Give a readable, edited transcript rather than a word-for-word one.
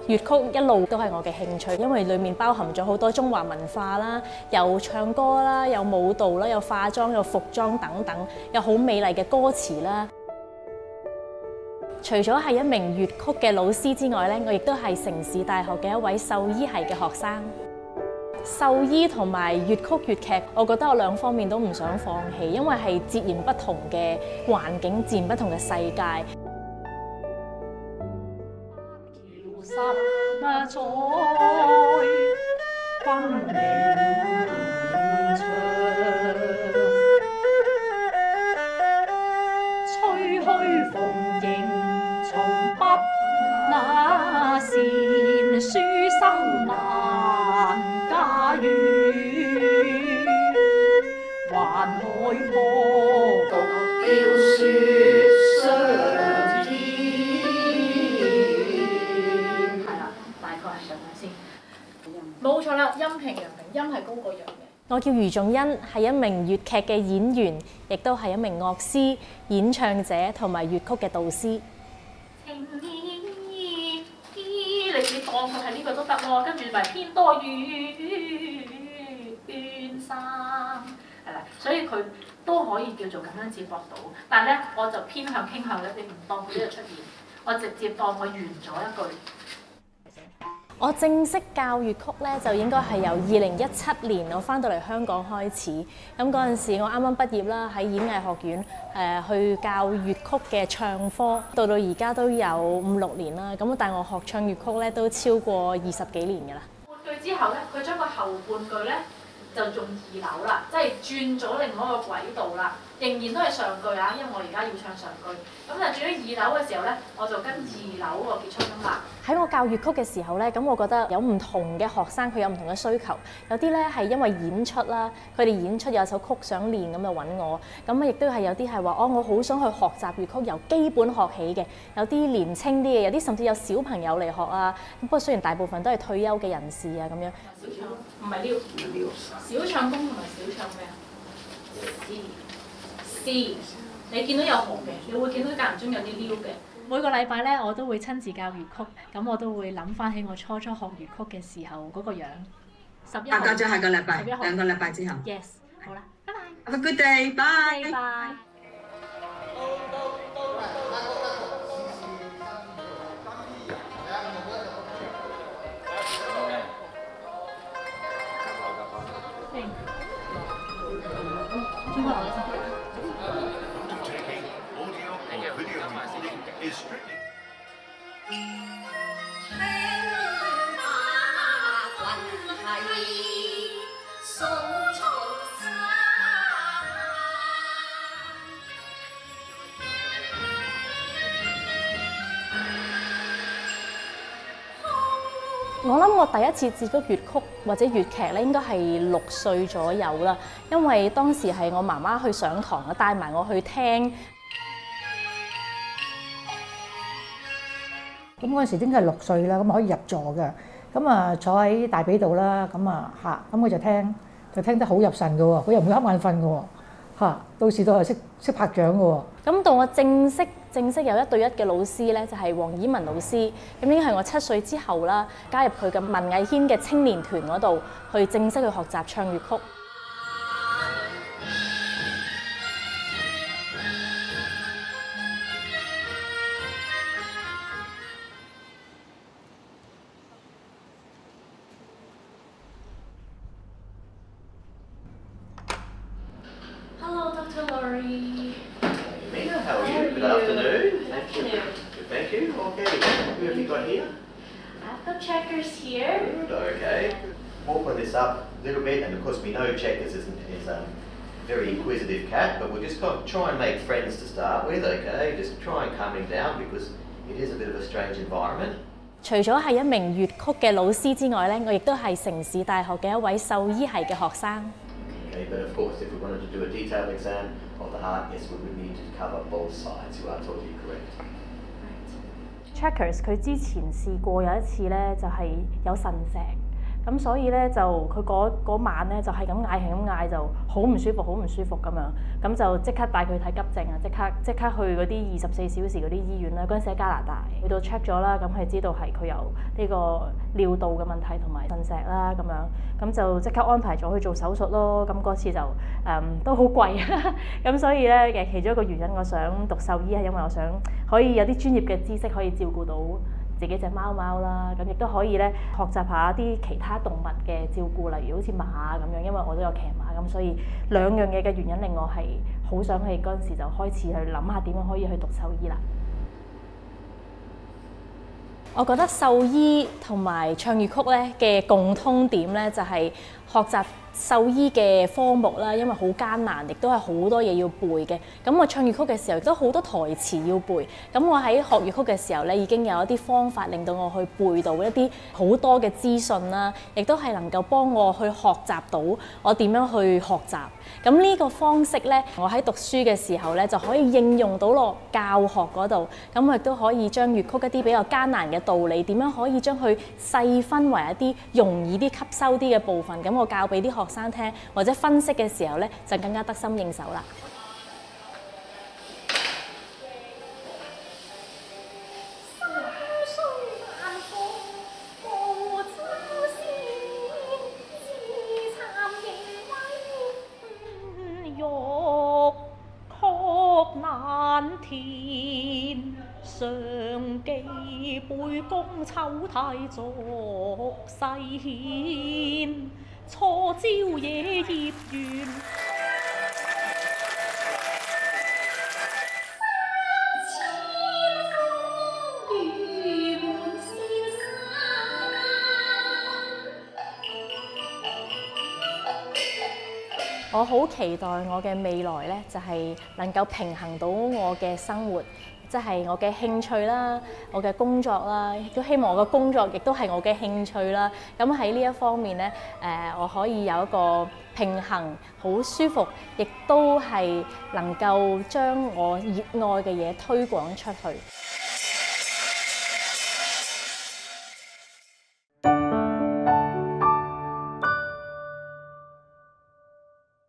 粵曲一路都係我嘅興趣，因為裡面包含咗好多中華文化啦，有唱歌啦，有舞蹈啦，有化妝，有服裝等等，有好美麗嘅歌詞啦。除咗係一名粵曲嘅老師之外咧，我亦都係城市大學嘅一位獸醫系嘅學生。獸醫同埋粵曲粵劇，我覺得我兩方面都唔想放棄，因為係截然不同嘅環境，截然不同嘅世界。十載君名長，吹噓逢迎從不那善，書生難駕馭，還海破獨了説相依。係啦，大概係咁樣先。冇錯啦，陰平陽平，陰係高過陽嘅。我叫余仲恩，係一名粵劇嘅演員，亦都係一名樂師、演唱者同埋粵曲嘅導師。情意你當佢係呢個都得喎，跟住咪偏多怨生，係啦，所以佢都可以叫做咁樣接駁到。但係咧，我就偏向傾向咧，你唔當佢呢度出現，我直接當佢完咗一句。我正式教粵曲咧，就應該係由2017年我翻到嚟香港開始。咁嗰陣時，我啱啱畢業啦，喺演藝學院去教粵曲嘅唱科，到而家都有5-6年啦。咁但係我學唱粵曲咧，都超過20幾年㗎啦。半句之後咧，佢將個後半句咧就用二樓啦，即係轉咗另外一個軌道啦。仍然都係上句啊，因為我而家要唱上句。咁就轉咗二樓嘅時候咧，我就跟二樓個結束音啦。喺我教粵曲嘅時候咧，咁我覺得有唔同嘅學生，佢有唔同嘅需求。有啲咧係因為演出啦，佢哋演出有首曲想練咁就揾我。咁亦都係有啲係話，我好想去學習粵曲，由基本學起嘅。有啲年青啲嘅，有啲甚至有小朋友嚟學啊。不過雖然大部分都係退休嘅人士啊咁樣。小唱唔係撩，小唱功同埋小唱咩啊？C， 你見到有紅嘅，你會見到間唔中有啲撩嘅。每個禮拜咧，我都會親自教粵曲，咁我都會諗翻起我初學粵曲嘅時候嗰個樣。11號。教咗下個禮拜，2個禮拜之後。Yes， 好啦，拜拜。Have a good day，bye。拜。我諗我第一次接觸粵曲或者粵劇咧，應該係6歲左右啦。因為當時係我媽媽去上堂啊，帶埋我去聽。咁嗰陣時應該係6歲啦，咁可以入座嘅。咁啊坐喺大髀度啦，咁啊嚇，咁佢就聽得好入神嘅喎，佢又唔會瞌眼瞓嘅喎嚇。到時都係識拍掌嘅喎。咁到我正式有1對1嘅老師咧，就係黃以文老師。咁應該係我7歲之後啦，加入佢嘅文藝軒嘅青年團嗰度，去正式去學習唱粵曲。Hello, Dr. Laurie. Mina, how are you? Good afternoon. Thank you. Thank you. Okay. Who have you got here? I've got Checkers here. Good. Okay. We'll open this up a little bit, and of course we know Checkers is a very inquisitive cat, but we'll just try and make friends to start with. Okay. Just try and calm him down because it is a bit of a strange environment. 除咗係一名粵曲嘅老師之外咧，我亦都係城市大學嘅一位獸醫系嘅學生。Okay, but of course, if we wanted to do a detailed exam of the heart, yes, we would need to cover both sides. You are totally correct. Checkers 佢之前試過有一次咧，就係有腎石，咁所以咧就佢嗰晚咧就係咁嗌，就好唔舒服，好唔舒服咁樣，咁就即刻帶佢睇急症啊，即刻去嗰啲24小時嗰啲醫院啦。嗰陣時喺加拿大，去到 check 咗啦，咁係知道係佢有呢個尿道嘅問題同埋腎石啦咁樣，咁就即刻安排咗去做手術咯。咁嗰次就都好貴，咁所以咧其中一個原因我想讀獸醫係因為我想可以有啲專業嘅知識可以照顧到自己隻貓啦，咁亦都可以咧學習下啲其他動物嘅照顧，例如好似馬咁樣，因為我都有騎馬，咁所以兩樣嘢嘅原因令我係好想去嗰陣時就開始去諗下點樣可以去讀獸醫啦。我覺得獸醫同埋唱粵曲咧嘅共通點咧就係學習獸醫嘅科目啦，因為好艱難，亦都係好多嘢要背嘅。咁我唱粵曲嘅時候，亦都好多台詞要背。咁我喺學粵曲嘅時候咧，已經有一啲方法令到我去背到一啲好多嘅資訊啦，亦都係能夠幫我去學習到我點樣去學習。咁呢個方式咧，我喺讀書嘅時候咧就可以應用到落教學嗰度。咁我亦都可以將粵曲一啲比較艱難嘅道理，點樣可以將佢細分為一啲容易啲吸收啲嘅部分。咁我教俾啲學生聽，或者分析嘅時候咧，就更加得心應手啦。上記背公秋太作世獻，錯朝野葉緣。我好期待我嘅未來咧，就係能夠平衡到我嘅生活，即係我嘅興趣啦，我嘅工作啦，亦都希望我嘅工作亦都係我嘅興趣啦。咁喺呢一方面咧，我可以有一個平衡，好舒服，亦都係能夠將我熱愛嘅嘢推廣出去。